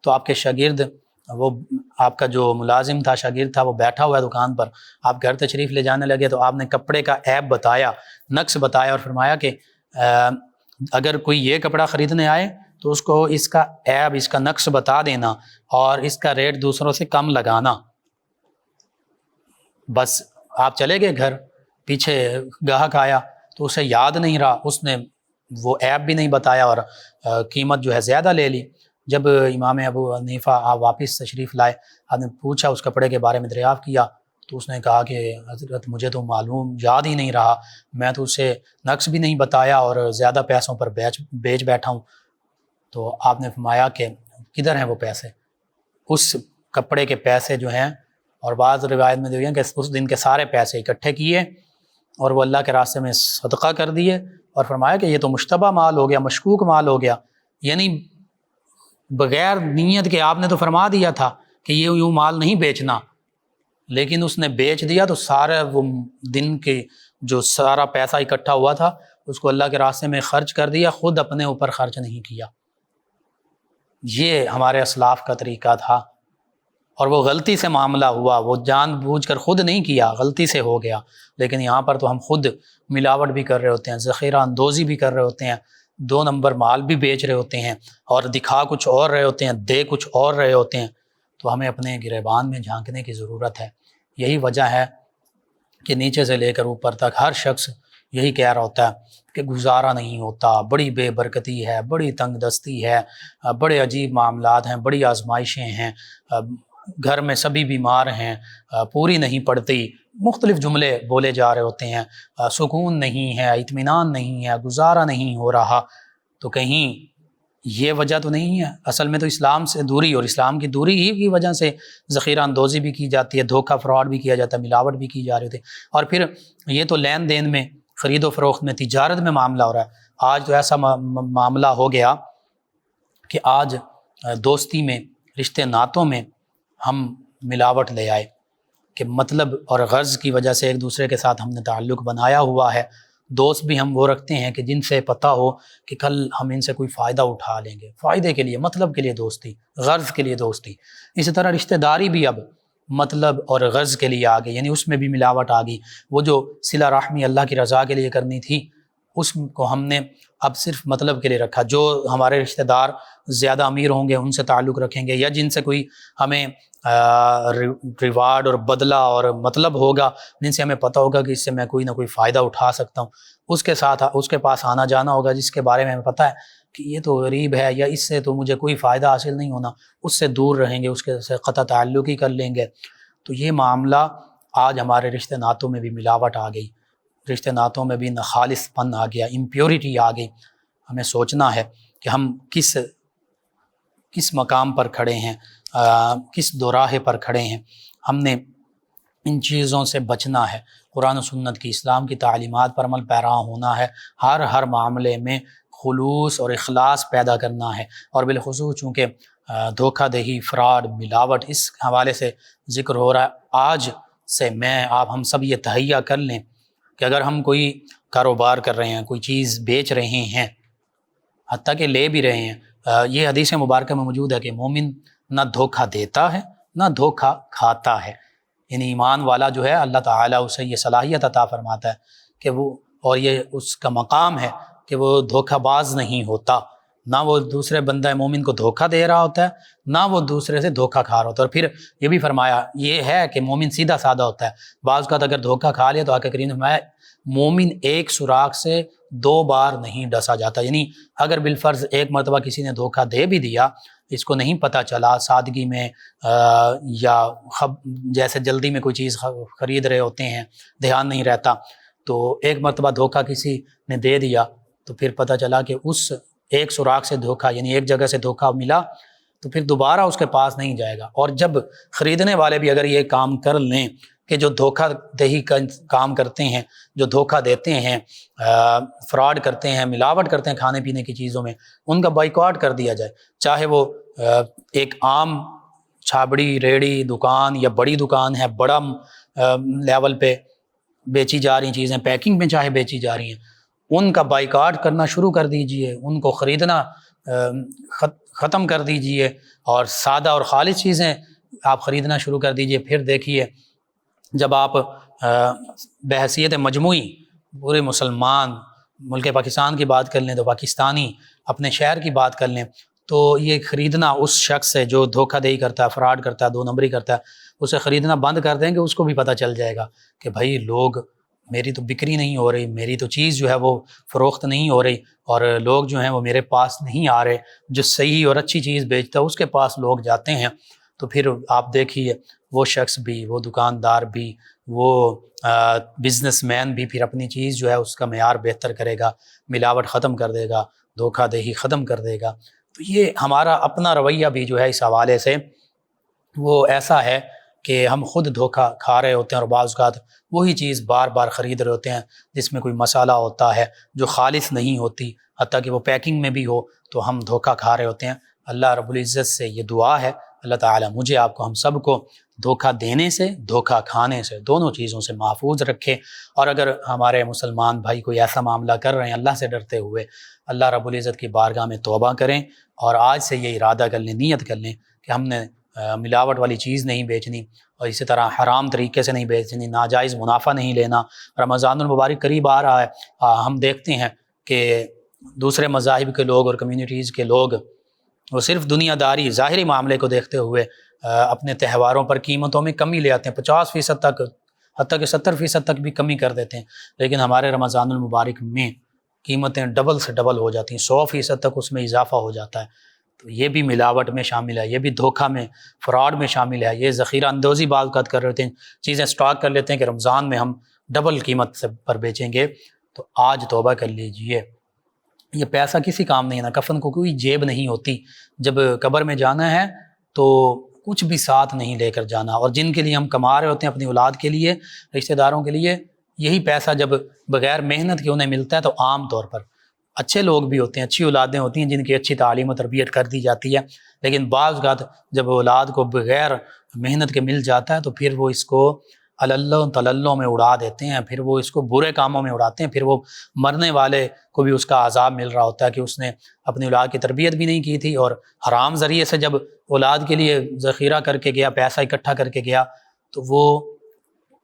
تو آپ کے شاگرد، وہ آپ کا جو ملازم تھا، شاگرد تھا، وہ بیٹھا ہوا ہے دکان پر، آپ گھر تشریف لے جانے لگے تو آپ نے کپڑے کا عیب بتایا، نقص بتایا، اور فرمایا کہ اگر کوئی یہ کپڑا خریدنے آئے تو اس کو اس کا عیب، اس کا نقص بتا دینا، اور اس کا ریٹ دوسروں سے کم لگانا۔ بس آپ چلے گئے گھر، پیچھے گاہک آیا تو اسے یاد نہیں رہا، اس نے وہ عیب بھی نہیں بتایا اور قیمت جو ہے زیادہ لے لی۔ جب امام ابو حنیفہ آپ واپس تشریف لائے، آپ نے پوچھا اس کپڑے کے بارے میں، دریافت کیا، تو اس نے کہا کہ حضرت مجھے تو معلوم، یاد ہی نہیں رہا، میں تو اسے نقص بھی نہیں بتایا اور زیادہ پیسوں پر بیچ بیٹھا ہوں۔ تو آپ نے فرمایا کہ کدھر ہیں وہ پیسے؟ اس کپڑے کے پیسے جو ہیں، اور بعض روایت میں دیکھیں کہ اس دن کے سارے پیسے اکٹھے کیے اور وہ اللہ کے راستے میں صدقہ کر دیے، اور فرمایا کہ یہ تو مشتبہ مال ہو گیا، مشکوک مال ہو گیا، یعنی بغیر نیت کے آپ نے تو فرما دیا تھا کہ یہ یوں مال نہیں بیچنا، لیکن اس نے بیچ دیا، تو سارا وہ دن کے جو سارا پیسہ اکٹھا ہوا تھا اس کو اللہ کے راستے میں خرچ کر دیا، خود اپنے اوپر خرچ نہیں کیا۔ یہ ہمارے اسلاف کا طریقہ تھا، اور وہ غلطی سے معاملہ ہوا، وہ جان بوجھ کر خود نہیں کیا، غلطی سے ہو گیا۔ لیکن یہاں پر تو ہم خود ملاوٹ بھی کر رہے ہوتے ہیں، ذخیرہ اندوزی بھی کر رہے ہوتے ہیں، 2 نمبر مال بھی بیچ رہے ہوتے ہیں، اور دکھا کچھ اور رہے ہوتے ہیں، دے کچھ اور رہے ہوتے ہیں۔ تو ہمیں اپنے گریبان میں جھانکنے کی ضرورت ہے۔ یہی وجہ ہے کہ نیچے سے لے کر اوپر تک ہر شخص یہی کہہ رہا ہوتا ہے کہ گزارا نہیں ہوتا، بڑی بے برکتی ہے، بڑی تنگ دستی ہے، بڑے عجیب معاملات ہیں، بڑی آزمائشیں ہیں، گھر میں سبھی بیمار ہیں، پوری نہیں پڑتی، مختلف جملے بولے جا رہے ہوتے ہیں، سکون نہیں ہے، اطمینان نہیں ہے، گزارا نہیں ہو رہا۔ تو کہیں یہ وجہ تو نہیں ہے؟ اصل میں تو اسلام سے دوری، اور اسلام کی دوری ہی کی وجہ سے ذخیرہ اندوزی بھی کی جاتی ہے، دھوکہ فراڈ بھی کیا جاتا ہے، ملاوٹ بھی کی جا رہی ہوتی ہے۔ اور پھر یہ تو لین دین میں، خرید و فروخت میں، تجارت میں معاملہ ہو رہا ہے۔ آج تو ایسا معاملہ ہو گیا کہ آج دوستی میں، رشتے ناتوں میں ہم ملاوٹ لے آئے، کہ مطلب اور غرض کی وجہ سے ایک دوسرے کے ساتھ ہم نے تعلق بنایا ہوا ہے۔ دوست بھی ہم وہ رکھتے ہیں کہ جن سے پتہ ہو کہ کل ہم ان سے کوئی فائدہ اٹھا لیں گے، فائدے کے لیے، مطلب کے لیے دوستی، غرض کے لیے دوستی۔ اسی طرح رشتہ داری بھی اب مطلب اور غرض کے لیے آ گئی، یعنی اس میں بھی ملاوٹ آ گئی۔ وہ جو صلہ رحمی اللہ کی رضا کے لیے کرنی تھی، اس کو ہم نے اب صرف مطلب کے لیے رکھا۔ جو ہمارے رشتہ دار زیادہ امیر ہوں گے ان سے تعلق رکھیں گے، یا جن سے کوئی ہمیں ریوارڈ اور بدلہ اور مطلب ہوگا، جن سے ہمیں پتہ ہوگا کہ اس سے میں کوئی نہ کوئی فائدہ اٹھا سکتا ہوں، اس کے پاس آنا جانا ہوگا، جس کے بارے میں ہمیں پتہ ہے کہ یہ تو غریب ہے، یا اس سے تو مجھے کوئی فائدہ حاصل نہیں ہونا، اس سے دور رہیں گے، اس کے سے قطع تعلق ہی کر لیں گے۔ تو یہ معاملہ آج ہمارے رشتہ ناتوں میں بھی ملاوٹ آ گئی، رشتہ ناتوں میں بھی ناخالص پن آ گیا، امپیورٹی آ گئی۔ ہمیں سوچنا ہے کہ ہم کس مقام پر کھڑے ہیں، کس دوراہے پر کھڑے ہیں۔ ہم نے ان چیزوں سے بچنا ہے، قرآن و سنت کی، اسلام کی تعلیمات پر عمل پیرا ہونا ہے، ہر معاملے میں خلوص اور اخلاص پیدا کرنا ہے۔ اور بالخصوص چونکہ دھوکہ دہی، فراڈ، ملاوٹ اس حوالے سے ذکر ہو رہا ہے، آج سے میں آپ ہم سب یہ تہیہ کر لیں کہ اگر ہم کوئی کاروبار کر رہے ہیں، کوئی چیز بیچ رہے ہیں، حتیٰ کہ لے بھی رہے ہیں، یہ حدیث مبارکہ میں موجود ہے کہ مومن نہ دھوکہ دیتا ہے نہ دھوکہ کھاتا ہے، یعنی ایمان والا جو ہے اللہ تعالیٰ اسے یہ صلاحیت عطا فرماتا ہے کہ وہ، اور یہ اس کا مقام ہے کہ وہ دھوکہ باز نہیں ہوتا، نہ وہ دوسرے بندہ مومن کو دھوکہ دے رہا ہوتا ہے نہ وہ دوسرے سے دھوکہ کھا رہا ہوتا ہے۔ اور پھر یہ بھی فرمایا یہ ہے کہ مومن سیدھا سادہ ہوتا ہے، بعض کا اگر دھوکہ کھا لیا تو آقا کریم نے فرمایا مومن ایک سوراخ سے 2 بار نہیں ڈسا جاتا، یعنی اگر بالفرض ایک مرتبہ کسی نے دھوکہ دے بھی دیا، اس کو نہیں پتہ چلا سادگی میں یا جیسے جلدی میں کوئی چیز خرید رہے ہوتے ہیں دھیان نہیں رہتا، تو ایک مرتبہ دھوکہ کسی نے دے دیا تو پھر پتہ چلا کہ اس ایک سوراخ سے دھوکہ، یعنی ایک جگہ سے دھوکہ ملا تو پھر دوبارہ اس کے پاس نہیں جائے گا۔ اور جب خریدنے والے بھی اگر یہ کام کر لیں کہ جو دھوکہ دہی کا کام کرتے ہیں، جو دھوکہ دیتے ہیں، فراڈ کرتے ہیں، ملاوٹ کرتے ہیں کھانے پینے کی چیزوں میں، ان کا بائیکاٹ کر دیا جائے، چاہے وہ ایک عام چھابڑی ریڑھی دکان یا بڑی دکان ہے، بڑا لیول پہ بیچی جا رہی چیزیں، پیکنگ میں چاہے بیچی جا رہی ہیں، ان کا بائیکاٹ کرنا شروع کر دیجئے، ان کو خریدنا ختم کر دیجئے اور سادہ اور خالص چیزیں آپ خریدنا شروع کر دیجئے۔ پھر دیکھیے جب آپ بحیثیت مجموعی پورے مسلمان ملک پاکستان کی بات کر لیں تو پاکستانی اپنے شہر کی بات کر لیں تو یہ خریدنا اس شخص سے جو دھوکہ دہی کرتا ہے، فراڈ کرتا ہے، 2 نمبری کرتا ہے، اسے خریدنا بند کر دیں گے، اس کو بھی پتہ چل جائے گا کہ بھائی لوگ، میری تو بکری نہیں ہو رہی، میری تو چیز جو ہے وہ فروخت نہیں ہو رہی، اور لوگ جو ہیں وہ میرے پاس نہیں آ رہے، جو صحیح اور اچھی چیز بیچتا ہے اس کے پاس لوگ جاتے ہیں۔ تو پھر آپ دیکھیے وہ شخص بھی، وہ دکاندار بھی، وہ بزنس مین بھی پھر اپنی چیز جو ہے اس کا معیار بہتر کرے گا، ملاوٹ ختم کر دے گا، دھوکہ دہی ختم کر دے گا۔ تو یہ ہمارا اپنا رویہ بھی جو ہے اس حوالے سے وہ ایسا ہے کہ ہم خود دھوکہ کھا رہے ہوتے ہیں، اور بعض اوقات وہی چیز بار بار خرید رہے ہوتے ہیں جس میں کوئی مسالہ ہوتا ہے جو خالص نہیں ہوتی، حتیٰ کہ وہ پیکنگ میں بھی ہو تو ہم دھوکہ کھا رہے ہوتے ہیں۔ اللہ رب العزت سے یہ دعا ہے اللہ تعالیٰ مجھے آپ کو ہم سب کو دھوکہ دینے سے، دھوکہ کھانے سے، دونوں چیزوں سے محفوظ رکھے۔ اور اگر ہمارے مسلمان بھائی کوئی ایسا معاملہ کر رہے ہیں اللہ سے ڈرتے ہوئے، اللہ رب العزت کی بارگاہ میں توبہ کریں اور آج سے یہ ارادہ کر لیں، نیت کر لیں کہ ہم نے ملاوٹ والی چیز نہیں بیچنی، اور اسی طرح حرام طریقے سے نہیں بیچنی، ناجائز منافع نہیں لینا۔ رمضان المبارک قریب آ رہا ہے، ہم دیکھتے ہیں کہ دوسرے مذاہب کے لوگ اور کمیونٹیز کے لوگ وہ صرف دنیا داری ظاہری معاملے کو دیکھتے ہوئے اپنے تہواروں پر قیمتوں میں کمی لے آتے ہیں، 50% تک، حتیٰ کہ 70% تک بھی کمی کر دیتے ہیں، لیکن ہمارے رمضان المبارک میں قیمتیں ڈبل سے ڈبل ہو جاتی ہیں، 100% تک اس میں اضافہ ہو جاتا ہے۔ تو یہ بھی ملاوٹ میں شامل ہے، یہ بھی دھوکہ میں، فراڈ میں شامل ہے، یہ ذخیرہ اندوزی بعض اوقات کر رہے ہوتے ہیں، چیزیں سٹاک کر لیتے ہیں کہ رمضان میں ہم ڈبل قیمت سے پر بیچیں گے۔ تو آج توبہ کر لیجئے، یہ پیسہ کسی کام نہیں ہے، کفن کو کوئی جیب نہیں ہوتی، جب قبر میں جانا ہے تو کچھ بھی ساتھ نہیں لے کر جانا، اور جن کے لیے ہم کما رہے ہوتے ہیں اپنی اولاد کے لیے، رشتہ داروں کے لیے، یہی پیسہ جب بغیر محنت کے انہیں ملتا ہے تو عام طور پر اچھے لوگ بھی ہوتے ہیں، اچھی اولادیں ہوتی ہیں جن کی اچھی تعلیم و تربیت کر دی جاتی ہے، لیکن بعض اوقات جب اولاد کو بغیر محنت کے مل جاتا ہے تو پھر وہ اس کو اللہ تللوں میں اڑا دیتے ہیں، پھر وہ اس کو برے کاموں میں اڑاتے ہیں، پھر وہ مرنے والے کو بھی اس کا عذاب مل رہا ہوتا ہے کہ اس نے اپنی اولاد کی تربیت بھی نہیں کی تھی، اور حرام ذریعے سے جب اولاد کے لیے ذخیرہ کر کے گیا، پیسہ اکٹھا کر کے گیا، تو وہ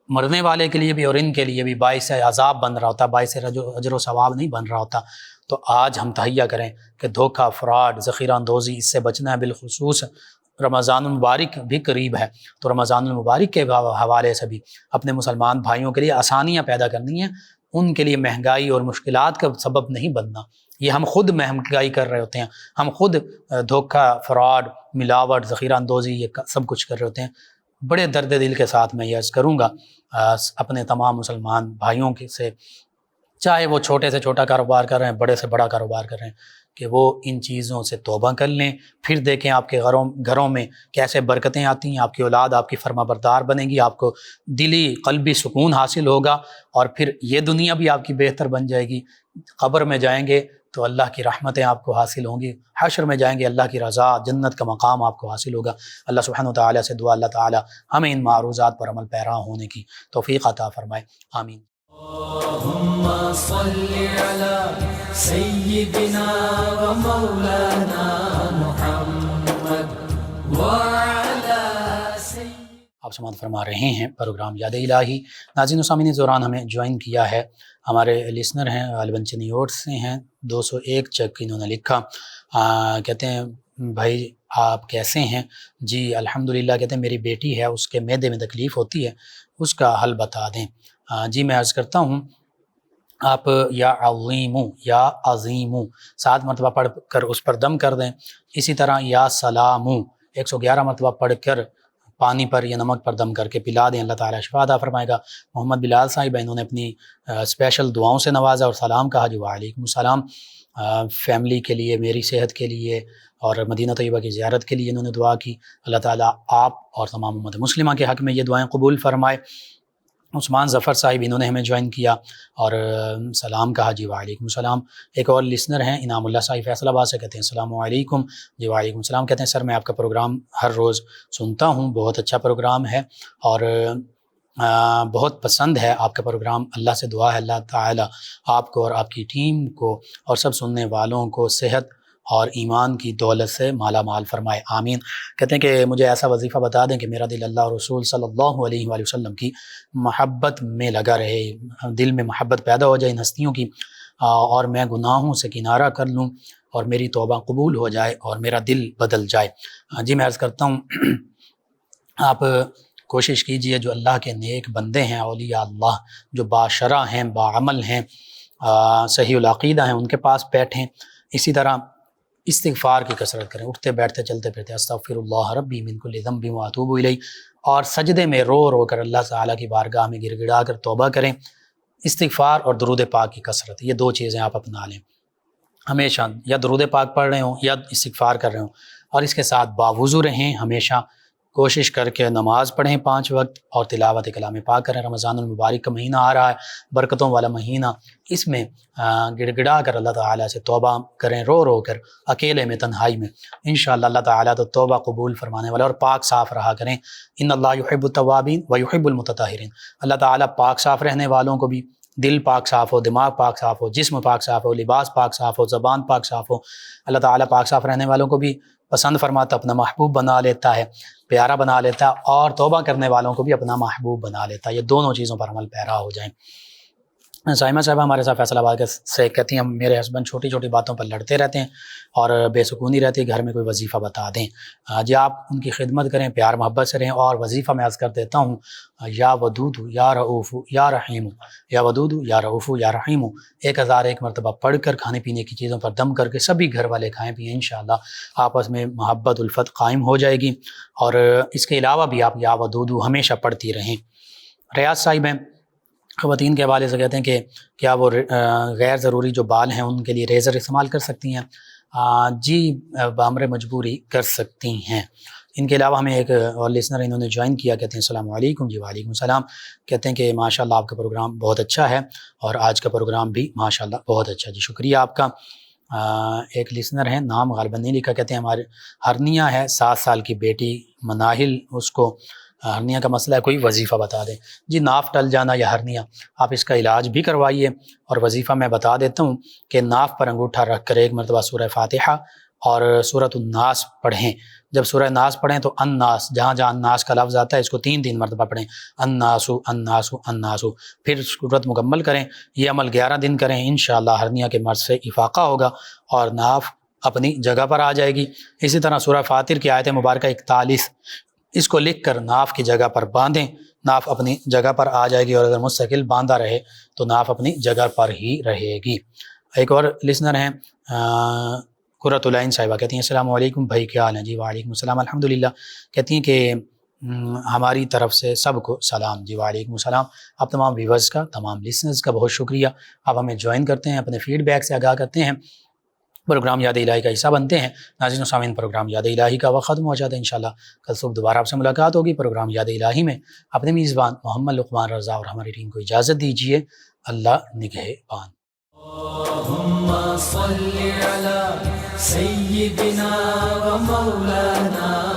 مرنے والے کے لیے بھی اور ان کے لیے بھی باعث عذاب بن رہا ہوتا، باعث اجر و ثواب نہیں بن رہا ہوتا۔ تو آج ہم تہیہ کریں کہ دھوکہ، فراڈ، ذخیرہ اندوزی، اس سے بچنا ہے۔ بالخصوص رمضان المبارک بھی قریب ہے، تو رمضان المبارک کے حوالے سے بھی اپنے مسلمان بھائیوں کے لیے آسانیاں پیدا کرنی ہیں، ان کے لیے مہنگائی اور مشکلات کا سبب نہیں بننا۔ یہ ہم خود مہنگائی کر رہے ہوتے ہیں، ہم خود دھوکہ، فراڈ، ملاوٹ، ذخیرہ اندوزی، یہ سب کچھ کر رہے ہوتے ہیں۔ بڑے درد دل کے ساتھ میں یہ عرض کروں گا اپنے تمام مسلمان بھائیوں سے، چاہے وہ چھوٹے سے چھوٹا کاروبار کر رہے ہیں، بڑے سے بڑا کاروبار کر رہے ہیں، کہ وہ ان چیزوں سے توبہ کر لیں، پھر دیکھیں آپ کے گھروں میں کیسے برکتیں آتی ہیں، آپ کی اولاد آپ کی فرما بردار بنے گی، آپ کو دلی قلبی سکون حاصل ہوگا، اور پھر یہ دنیا بھی آپ کی بہتر بن جائے گی۔ قبر میں جائیں گے تو اللہ کی رحمتیں آپ کو حاصل ہوں گی، حشر میں جائیں گے اللہ کی رضا، جنت کا مقام آپ کو حاصل ہوگا۔ اللہ سبحانہ و تعالیٰ سے دعا، اللہ تعالیٰ ہمیں ان معروضات پر عمل پیرا ہونے کی توفیق عطا فرمائے، آمین۔ اللهم صل على سيدنا ومولانا محمد وعلى آپ سماعت فرما رہے ہیں پروگرام یاد الہی۔ ناظرین و سامعین، اس دوران ہمیں جوائن کیا ہے ہمارے لسنر ہیں، غالباً چنیوٹ سے ہیں، 201 چک انہوں نے لکھا، کہتے ہیں بھائی آپ کیسے ہیں؟ جی الحمدللہ، کہتے ہیں میری بیٹی ہے، اس کے معدے میں تکلیف ہوتی ہے، اس کا حل بتا دیں۔ جی میں عرض کرتا ہوں، آپ یا عظیمو یا عظیمو 7 مرتبہ پڑھ کر اس پر دم کر دیں، اسی طرح یا سلامو 111 مرتبہ پڑھ کر پانی پر یا نمک پر دم کر کے پلا دیں، اللہ تعالیٰ شفا عطا فرمائے گا۔ محمد بلال صاحب انہوں نے اپنی اسپیشل دعاؤں سے نوازا اور سلام کہا، جی وعلیکم السلام، فیملی کے لیے، میری صحت کے لیے اور مدینہ طیبہ کی زیارت کے لیے انہوں نے دعا کی۔ اللہ تعالیٰ آپ اور تمام امت مسلمہ کے حق میں یہ دعائیں قبول فرمائے۔ عثمان ظفر صاحب انہوں نے ہمیں جوائن کیا اور سلام کہا، جی وعلیکم السلام۔ ایک اور لسنر ہیں انعام اللہ صاحب فیصل آباد سے، کہتے ہیں السلام علیکم، جی وعلیکم السلام، کہتے ہیں سر میں آپ کا پروگرام ہر روز سنتا ہوں، بہت اچھا پروگرام ہے اور بہت پسند ہے آپ کا پروگرام۔ اللہ سے دعا ہے اللہ تعالیٰ آپ کو اور آپ کی ٹیم کو اور سب سننے والوں کو صحت اور ایمان کی دولت سے مالا مال فرمائے، آمین۔ کہتے ہیں کہ مجھے ایسا وظیفہ بتا دیں کہ میرا دل اللہ اور رسول صلی اللہ علیہ وآلہ وسلم کی محبت میں لگا رہے، دل میں محبت پیدا ہو جائے ان ہستیوں کی، اور میں گناہوں سے کنارہ کر لوں اور میری توبہ قبول ہو جائے اور میرا دل بدل جائے۔ جی میں عرض کرتا ہوں، آپ کوشش کیجئے، جو اللہ کے نیک بندے ہیں، اولیاء اللہ جو باشرع ہیں، باعمل ہیں، صحیح العقیدہ ہیں، ان کے پاس بیٹھیں، اسی طرح استغفار کی کثرت کریں، اٹھتے بیٹھتے چلتے پھرتے استغفر اللہ ربی من کل ذنب واتوب الیہ، اور سجدے میں رو رو کر اللہ تعالیٰ کی بارگاہ میں گڑ گڑا کر توبہ کریں۔ استغفار اور درود پاک کی کثرت، یہ 2 چیزیں آپ اپنا لیں، ہمیشہ یا درود پاک پڑھ رہے ہوں یا استغفار کر رہے ہوں، اور اس کے ساتھ باوضو رہیں، ہمیشہ کوشش کر کے نماز پڑھیں 5 وقت اور تلاوت کلام پاک کریں۔ رمضان المبارک کا مہینہ آ رہا ہے، برکتوں والا مہینہ، اس میں گڑ گڑا کر اللہ تعالیٰ سے توبہ کریں، رو رو کر، اکیلے میں، تنہائی میں، انشاءاللہ اللہ تعالیٰ تو توبہ قبول فرمانے والا، اور پاک صاف رہا کریں۔ ان اللہ یحب التوابین ویحب المتطہرین، اللہ تعالیٰ پاک صاف رہنے والوں کو بھی، دل پاک صاف ہو، دماغ پاک صاف ہو، جسم پاک صاف ہو، لباس پاک صاف ہو، زبان پاک صاف ہو، اللہ تعالیٰ پاک صاف رہنے والوں کو بھی پسند فرماتا، اپنا محبوب بنا لیتا ہے، پیارا بنا لیتا ہے، اور توبہ کرنے والوں کو بھی اپنا محبوب بنا لیتا ہے۔ یہ دونوں چیزوں پر عمل پیرا ہو جائیں۔ سائمہ صاحبہ ہمارے ساتھ فیصل آباد سے کہتی ہیں، میرے ہسبینڈ چھوٹی چھوٹی باتوں پر لڑتے رہتے ہیں اور بے سکونی رہتی ہے، گھر میں کوئی وظیفہ بتا دیں۔ جی آپ ان کی خدمت کریں، پیار محبت سے رہیں، اور وظیفہ میں عرض کر دیتا ہوں، یا ودود یا رؤوف یا رحیم، یا ودود یا رؤوف یا رحیم، 1001 مرتبہ پڑھ کر کھانے پینے کی چیزوں پر دم کر کے سبھی گھر والے کھائیں پئیں، انشاءاللہ آپس میں محبت الفت قائم ہو جائے گی۔ اور اس کے علاوہ بھی آپ یا ودود ہمیشہ پڑھتی رہیں۔ ریاض صاحب ہیں، خواتین کے حوالے سے کہتے ہیں کہ کیا وہ غیر ضروری جو بال ہیں ان کے لیے ریزر استعمال کر سکتی ہیں؟ جی بامر مجبوری کر سکتی ہیں۔ ان کے علاوہ ہمیں ایک اور لسنر انہوں نے جوائن کیا، کہتے ہیں السلام علیکم، جی وعلیکم السلام، کہتے ہیں کہ ماشاءاللہ آپ کا پروگرام بہت اچھا ہے اور آج کا پروگرام بھی ماشاءاللہ بہت اچھا، جی شکریہ آپ کا۔ ایک لسنر ہیں، نام غالباً نہیں لکھا، کہتے ہیں ہمارے ہرنیا ہے، 7 سال کی بیٹی مناہل، اس کو ہرنیا کا مسئلہ ہے، کوئی وظیفہ بتا دیں۔ جی ناف ٹل جانا یا ہرنیا، آپ اس کا علاج بھی کروائیے، اور وظیفہ میں بتا دیتا ہوں کہ ناف پر انگوٹھا رکھ کر 1 مرتبہ سورہ فاتحہ اور سورۃ الناس پڑھیں۔ جب سورہ ناس پڑھیں تو الناس، جہاں جہاں الناس کا لفظ آتا ہے اس کو 3 مرتبہ پڑھیں، الناسو الناسو الناسو، پھر سورت مکمل کریں۔ یہ عمل 11 دن کریں، انشاءاللہ ہرنیا کے مرض سے افاقہ ہوگا اور ناف اپنی جگہ پر آ جائے گی۔ اسی طرح سورہ فاتر کی آیت مبارکہ 41، اس کو لکھ کر ناف کی جگہ پر باندھیں، ناف اپنی جگہ پر آ جائے گی، اور اگر مستقل باندھا رہے تو ناف اپنی جگہ پر ہی رہے گی۔ ایک اور لسنر ہیں قرۃ العین صاحبہ، کہتی ہیں السلام علیکم بھائی، کیا حال ہیں؟ جی وعلیکم السلام الحمدللہ، کہتی ہیں کہ ہماری طرف سے سب کو سلام، جی وعلیکم السلام۔ آپ تمام ویورز کا، تمام لسنرز کا بہت شکریہ، آپ ہمیں جوائن کرتے ہیں، اپنے فیڈ بیک سے آگاہ کرتے ہیں، پروگرام یاد الہی کا حصہ بنتے ہیں۔ ناظرین و سامعین، پروگرام یاد الہی کا وقت ختم ہو جاتا ہے، انشاءاللہ کل صبح دوبارہ آپ سے ملاقات ہوگی پروگرام یاد الہی میں۔ اپنے میزبان محمد لقمان رضا اور ہماری ٹیم کو اجازت دیجیے، اللہ نگہبان۔ اللهم صل على سيدنا ومولانا